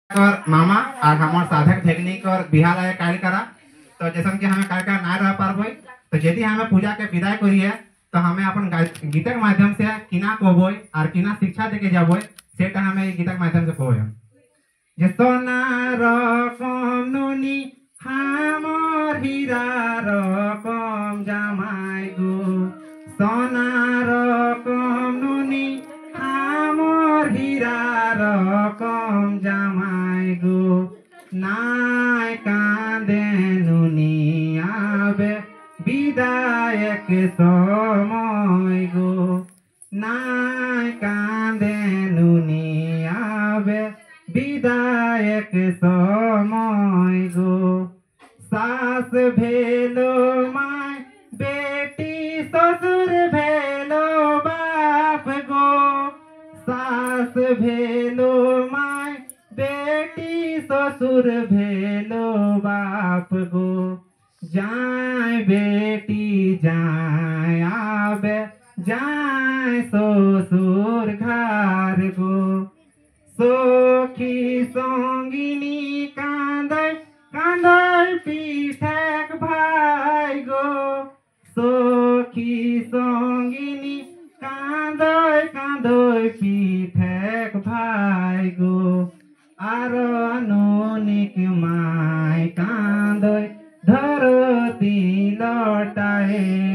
कर मामा और हमार साधक भेगनी कर बिहार आए काल करा। तो जैसे कि हमें काल ना रह पारबो तो यदि हमें पूजा के विदाई करिए तो हमें अपन गीत के माध्यम से किना कहबो और किना शिक्षा देके जाबो सेटा हमें गीत के माध्यम से कहबो। जे सोना रकम नुनी हमर हीरा रकम जमाई गो सोना रकम नुनी हमर हीरा रकम जमाई गो नाय कांदे नुनी आबे विदायक समय गो नाय कांदे नुनी आबे विदायक समय गो सास भेलो माय बेटी ससुर भेलो बाप गो सास भेलो माय बेटी ससुर भेलो बाप गो जाय बेटी जाय आबे जाय ससुर घर गो सखी संगिनी कांदय कांदय पीठक भाई गो सखी संगिनी कांदय कांदय पीठक भाई गो आर अनुनिक माय कांदय धरती लटाए